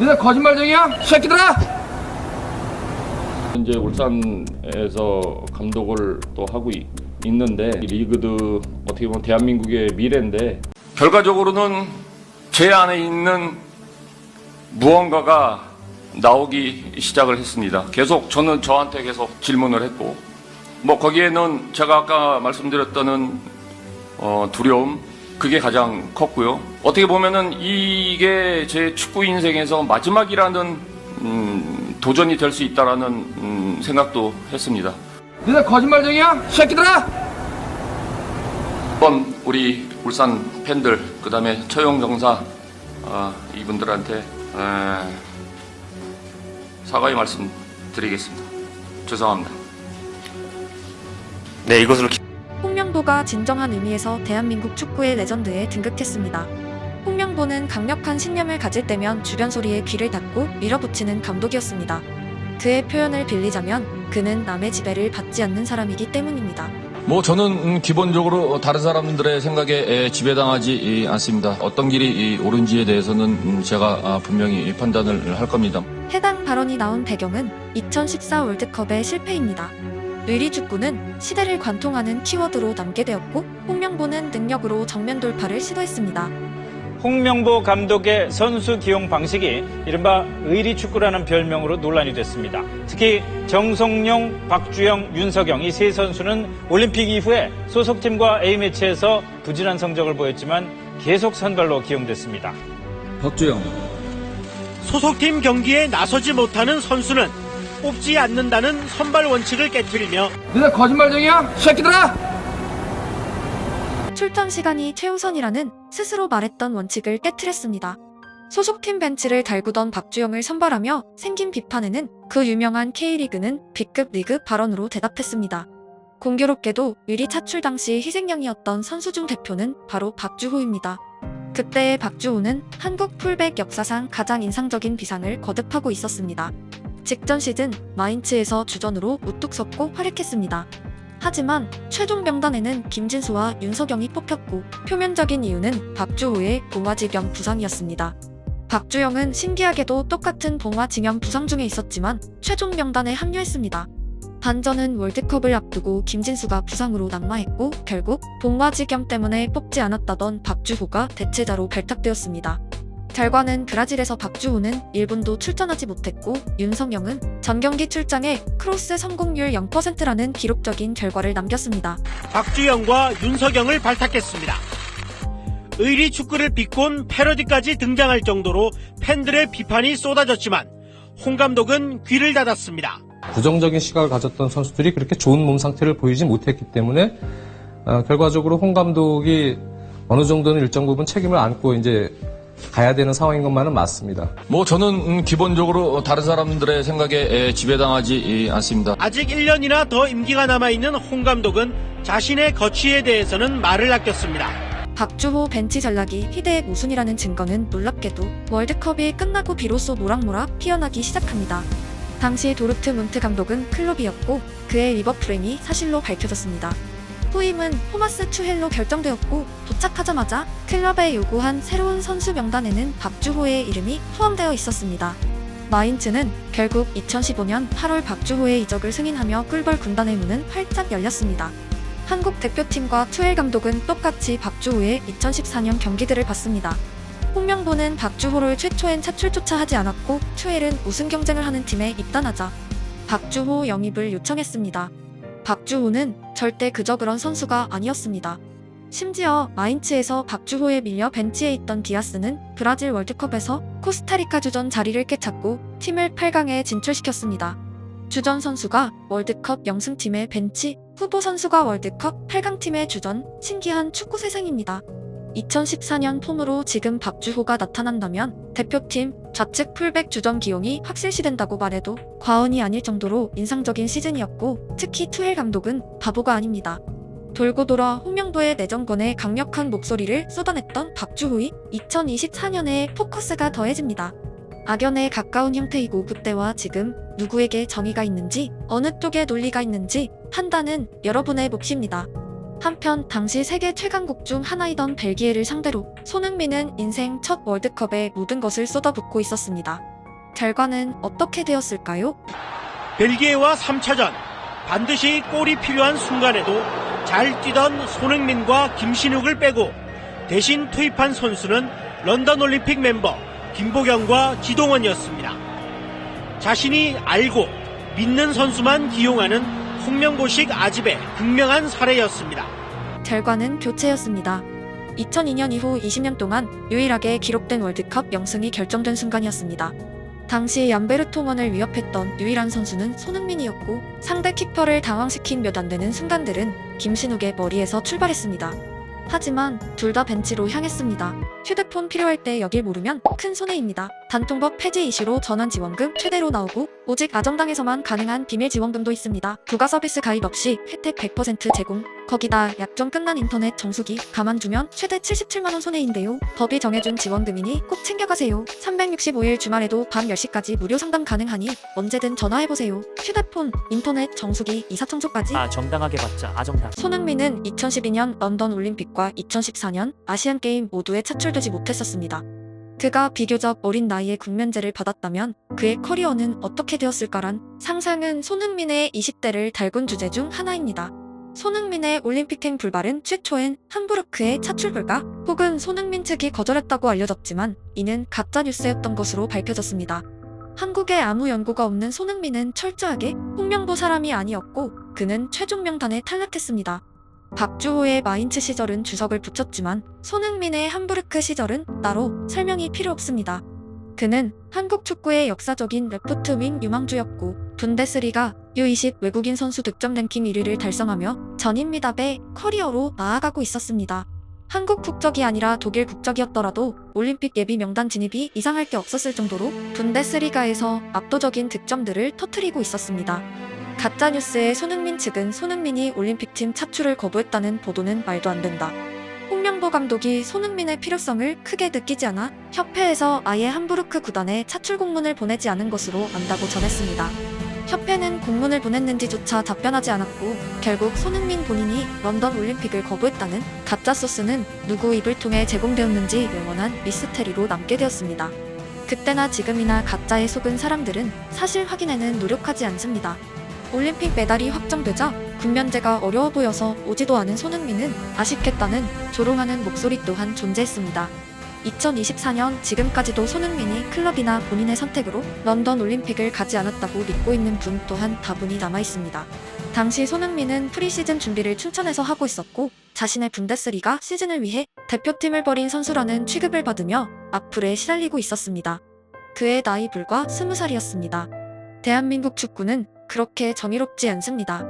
너네 거짓말쟁이야? 새끼들아! 현재 울산에서 감독을 또 하고 있는데 리그도 어떻게 보면 대한민국의 미래인데 결과적으로는 제 안에 있는 무언가가 나오기 시작을 했습니다. 계속 저는 저한테 계속 질문을 했고 뭐 거기에는 제가 아까 말씀드렸던 두려움 그게 가장 컸고요. 어떻게 보면은 이게 제 축구 인생에서 마지막이라는 도전이 될 수 있다라는 생각도 했습니다. 너네 거짓말쟁이야? 새끼들아! 이번 우리 울산 팬들 그다음에 처용정사 이분들한테 사과의 말씀드리겠습니다. 죄송합니다. 네, 이것으로 홍명보가 진정한 의미에서 대한민국 축구의 레전드에 등극했습니다. 홍명보는 강력한 신념을 가질 때면 주변 소리에 귀를 닫고 밀어붙이는 감독이었습니다. 그의 표현을 빌리자면 그는 남의 지배를 받지 않는 사람이기 때문입니다. 뭐 저는 기본적으로 다른 사람들의 생각에 지배당하지 않습니다. 어떤 길이 옳은지에 대해서는 제가 분명히 판단을 할 겁니다. 해당 발언이 나온 배경은 2014 월드컵의 실패입니다. 의리축구는 시대를 관통하는 키워드로 남게 되었고 홍명보는 능력으로 정면 돌파를 시도했습니다. 홍명보 감독의 선수 기용 방식이 이른바 의리축구라는 별명으로 논란이 됐습니다. 특히 정성용, 박주영, 윤석영 이 세 선수는 올림픽 이후에 소속팀과 A매치에서 부진한 성적을 보였지만 계속 선발로 기용됐습니다. 박주영. 소속팀 경기에 나서지 못하는 선수는 뽑지 않는다는 선발 원칙을 깨트리며 너네 거짓말쟁이야? 새끼들아! 출전 시간이 최우선이라는 스스로 말했던 원칙을 깨트렸습니다. 소속팀 벤치를 달구던 박주영을 선발하며 생긴 비판에는 그 유명한 K리그는 B급 리그 발언으로 대답했습니다. 공교롭게도 의리 차출 당시 희생양이었던 선수 중 대표는 바로 박주호입니다. 그때의 박주호는 한국 풀백 역사상 가장 인상적인 비상을 거듭하고 있었습니다. 직전 시즌 마인츠에서 주전으로 우뚝 섰고 활약했습니다. 하지만 최종 명단에는 김진수와 윤석영이 뽑혔고 표면적인 이유는 박주호의 봉화지경 부상이었습니다. 박주영은 신기하게도 똑같은 봉화지경 부상 중에 있었지만 최종 명단에 합류했습니다. 반전은 월드컵을 앞두고 김진수가 부상으로 낙마했고 결국 봉화지경 때문에 뽑지 않았다던 박주호가 대체자로 발탁되었습니다. 결과는 브라질에서 박주호는 1분도 출전하지 못했고 윤석영은 전경기 출장에 크로스 성공률 0%라는 기록적인 결과를 남겼습니다. 박주영과 윤석영을 발탁했습니다. 의리 축구를 비꼰 패러디까지 등장할 정도로 팬들의 비판이 쏟아졌지만 홍 감독은 귀를 닫았습니다. 부정적인 시각을 가졌던 선수들이 그렇게 좋은 몸 상태를 보이지 못했기 때문에 결과적으로 홍 감독이 어느 정도는 일정 부분 책임을 안고 이제 가야 되는 상황인 것만은 맞습니다. 뭐 저는 기본적으로 다른 사람들의 생각에 지배당하지 않습니다. 아직 1년이나 더 임기가 남아있는 홍 감독은 자신의 거취에 대해서는 말을 아꼈습니다. 박주호 벤치 전락이 희대의 모순이라는 증거는 놀랍게도 월드컵이 끝나고 비로소 모락모락 피어나기 시작합니다. 당시 도르트문트 감독은 클롭이었고 그의 리버풀행이 사실로 밝혀졌습니다. 후임은 토마스 투헬로 결정되었고 도착하자마자 클럽에 요구한 새로운 선수 명단에는 박주호의 이름이 포함되어 있었습니다. 마인츠는 결국 2015년 8월 박주호의 이적을 승인하며 꿀벌 군단의 문은 활짝 열렸습니다. 한국 대표팀과 투헬 감독은 똑같이 박주호의 2014년 경기들을 봤습니다. 홍명보는 박주호를 최초엔 차출조차 하지 않았고 투헬은 우승 경쟁을 하는 팀에 입단하자 박주호 영입을 요청했습니다. 박주호는 절대 그저 그런 선수가 아니었습니다. 심지어 마인츠에서 박주호에 밀려 벤치에 있던 디아스는 브라질 월드컵에서 코스타리카 주전 자리를 꿰찼고 팀을 8강에 진출시켰습니다. 주전 선수가 월드컵 영승팀의 벤치, 후보 선수가 월드컵 8강팀의 주전, 신기한 축구 세상입니다. 2014년 폼으로 지금 박주호가 나타난다면 대표팀 좌측 풀백 주전 기용이 확실시된다고 말해도 과언이 아닐 정도로 인상적인 시즌이었고 특히 투헬 감독은 바보가 아닙니다. 돌고 돌아 홍명보의 내정권에 강력한 목소리를 쏟아냈던 박주호의 2024년에 포커스가 더해집니다. 악연에 가까운 형태이고 그때와 지금 누구에게 정의가 있는지 어느 쪽에 논리가 있는지 판단은 여러분의 몫입니다. 한편 당시 세계 최강국 중 하나이던 벨기에를 상대로 손흥민은 인생 첫 월드컵에 모든 것을 쏟아붓고 있었습니다. 결과는 어떻게 되었을까요? 벨기에와 3차전 반드시 골이 필요한 순간에도 잘 뛰던 손흥민과 김신욱을 빼고 대신 투입한 선수는 런던 올림픽 멤버 김보경과 기동원이었습니다. 자신이 알고 믿는 선수만 기용하는 홍명보식 아집의 극명한 사례였습니다. 결과는 교체였습니다. 2002년 이후 20년 동안 유일하게 기록된 월드컵 명승이 결정된 순간이었습니다. 당시 얀베르통원을 위협했던 유일한 선수는 손흥민이었고 상대 키퍼를 당황시킨 몇 안 되는 순간들은 김신욱의 머리에서 출발했습니다. 하지만 둘 다 벤치로 향했습니다. 휴대폰 필요할 때 여길 모르면 큰 손해입니다. 단통법 폐지 이슈로 전환지원금 최대로 나오고 오직 아정당에서만 가능한 비밀 지원금도 있습니다. 부가 서비스 가입 없이 혜택 100% 제공. 거기다 약정 끝난 인터넷 정수기 가만두면 최대 77만원 손해인데요. 법이 정해준 지원금이니 꼭 챙겨가세요. 365일 주말에도 밤 10시까지 무료 상담 가능하니 언제든 전화해보세요. 휴대폰, 인터넷, 정수기, 이사 청소까지. 정당하게 받자 아정당. 손흥민은 2012년 런던 올림픽과 2014년 아시안게임 모두에 차출되지 못했었습니다. 그가 비교적 어린 나이에 국면제를 받았다면 그의 커리어는 어떻게 되었을까란 상상은 손흥민의 20대를 달군 주제 중 하나입니다. 손흥민의 올림픽행 불발은 최초엔 함부르크의 차출 불가 혹은 손흥민 측이 거절했다고 알려졌지만 이는 가짜뉴스였던 것으로 밝혀졌습니다. 한국에 아무 연고가 없는 손흥민은 철저하게 홍명보 사람이 아니었고 그는 최종 명단에 탈락했습니다. 박주호의 마인츠 시절은 주석을 붙였지만 손흥민의 함부르크 시절은 따로 설명이 필요 없습니다. 그는 한국 축구의 역사적인 레프트 윙 유망주였고 분데스리가 U20 외국인 선수 득점 랭킹 1위를 달성하며 전인 미답의 커리어로 나아가고 있었습니다. 한국 국적이 아니라 독일 국적이었더라도 올림픽 예비 명단 진입이 이상할 게 없었을 정도로 분데스리가에서 압도적인 득점들을 터뜨리고 있었습니다. 가짜뉴스의 손흥민 측은 손흥민이 올림픽팀 차출을 거부했다는 보도는 말도 안 된다. 홍명보 감독이 손흥민의 필요성을 크게 느끼지 않아 협회에서 아예 함부르크 구단에 차출 공문을 보내지 않은 것으로 안다고 전했습니다. 협회는 공문을 보냈는지조차 답변하지 않았고 결국 손흥민 본인이 런던 올림픽을 거부했다는 가짜 소스는 누구 입을 통해 제공되었는지 영원한 미스테리로 남게 되었습니다. 그때나 지금이나 가짜에 속은 사람들은 사실 확인에는 노력하지 않습니다. 올림픽 메달이 확정되자 군면제가 어려워 보여서 오지도 않은 손흥민은 아쉽겠다는 조롱하는 목소리 또한 존재했습니다. 2024년 지금까지도 손흥민이 클럽이나 본인의 선택으로 런던 올림픽을 가지 않았다고 믿고 있는 분 또한 다분히 남아있습니다. 당시 손흥민은 프리시즌 준비를 춘천에서 하고 있었고 자신의 분데스리가 시즌을 위해 대표팀을 버린 선수라는 취급을 받으며 악플에 시달리고 있었습니다. 그의 나이 불과 20살이었습니다. 대한민국 축구는 그렇게 정의롭지 않습니다.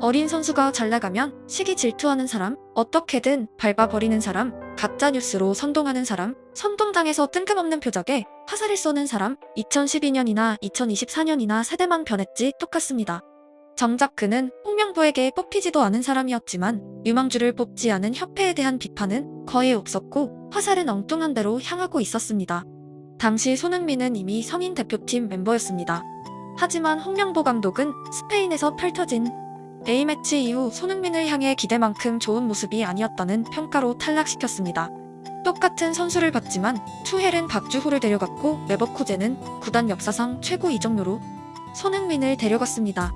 어린 선수가 잘 나가면 시기 질투하는 사람, 어떻게든 밟아버리는 사람, 가짜뉴스로 선동하는 사람, 선동당해서 뜬금없는 표적에 화살을 쏘는 사람, 2012년이나 2024년이나 세대만 변했지 똑같습니다. 정작 그는 홍명보에게 뽑히지도 않은 사람이었지만 유망주를 뽑지 않은 협회에 대한 비판은 거의 없었고 화살은 엉뚱한 데로 향하고 있었습니다. 당시 손흥민은 이미 성인 대표팀 멤버였습니다. 하지만 홍명보 감독은 스페인에서 펼쳐진 A매치 이후 손흥민을 향해 기대만큼 좋은 모습이 아니었다는 평가로 탈락시켰습니다. 똑같은 선수를 봤지만 투헬은 박주호를 데려갔고 레버쿠젠은 구단 역사상 최고 이적료로 손흥민을 데려갔습니다.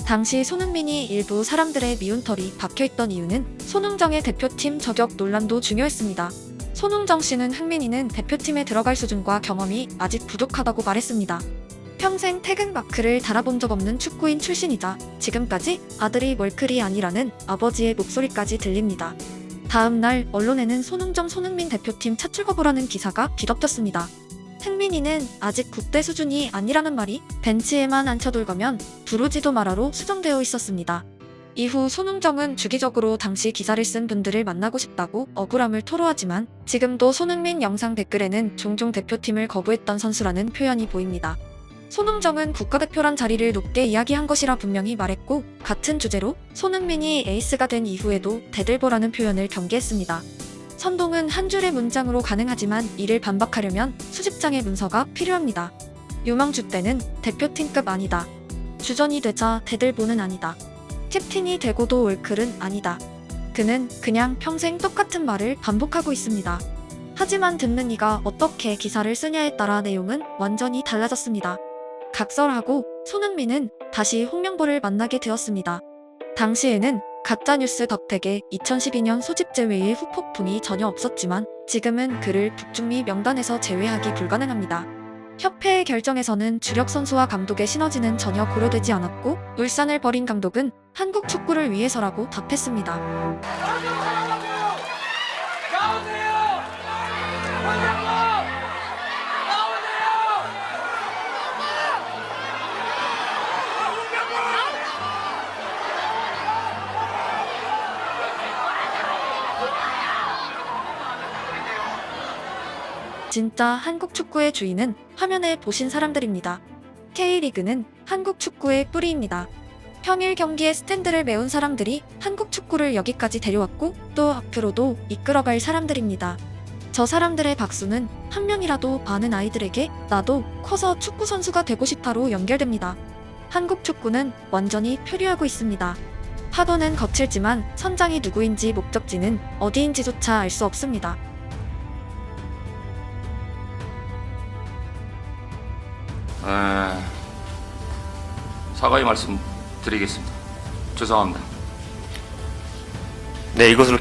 당시 손흥민이 일부 사람들의 미운 털이 박혀있던 이유는 손흥정의 대표팀 저격 논란도 중요했습니다. 손흥정 씨는 흥민이는 대표팀에 들어갈 수준과 경험이 아직 부족하다고 말했습니다. 평생 태극마크를 달아본 적 없는 축구인 출신이자 지금까지 아들이 멀클이 아니라는 아버지의 목소리까지 들립니다. 다음 날 언론에는 손흥정 손흥민 대표팀 차출 거부라는 기사가 뒤덮였습니다. 흥민이는 아직 국대 수준이 아니라는 말이 벤치에만 앉혀둘 거면 두루지도 마라로 수정되어 있었습니다. 이후 손흥정은 주기적으로 당시 기사를 쓴 분들을 만나고 싶다고 억울함을 토로하지만 지금도 손흥민 영상 댓글에는 종종 대표팀을 거부했던 선수라는 표현이 보입니다. 손흥정은 국가대표란 자리를 높게 이야기한 것이라 분명히 말했고 같은 주제로 손흥민이 에이스가 된 이후에도 대들보라는 표현을 경계했습니다. 선동은 한 줄의 문장으로 가능하지만 이를 반박하려면 수십 장의 문서가 필요합니다. 유망주 때는 대표팀급 아니다. 주전이 되자 대들보는 아니다. 캡틴이 되고도 월클은 아니다. 그는 그냥 평생 똑같은 말을 반복하고 있습니다. 하지만 듣는 이가 어떻게 기사를 쓰냐에 따라 내용은 완전히 달라졌습니다. 각설하고 손흥민은 다시 홍명보를 만나게 되었습니다. 당시에는 가짜뉴스 덕택에 2012년 소집제 외의 후폭풍이 전혀 없었지만 지금은 그를 북중미 명단에서 제외하기 불가능합니다. 협회의 결정에서는 주력 선수와 감독의 시너지는 전혀 고려되지 않았고 울산을 버린 감독은 한국 축구를 위해서라고 답했습니다. 진짜 한국 축구의 주인은 화면에 보신 사람들입니다. K리그는 한국 축구의 뿌리입니다. 평일 경기에 스탠드를 메운 사람들이 한국 축구를 여기까지 데려왔고 또 앞으로도 이끌어갈 사람들입니다. 저 사람들의 박수는 한 명이라도 많은 아이들에게 나도 커서 축구 선수가 되고 싶다로 연결됩니다. 한국 축구는 완전히 표류하고 있습니다. 파도는 거칠지만 선장이 누구인지 목적지는 어디인지조차 알 수 없습니다. 사과의 말씀 드리겠습니다. 죄송합니다. 네, 이것으로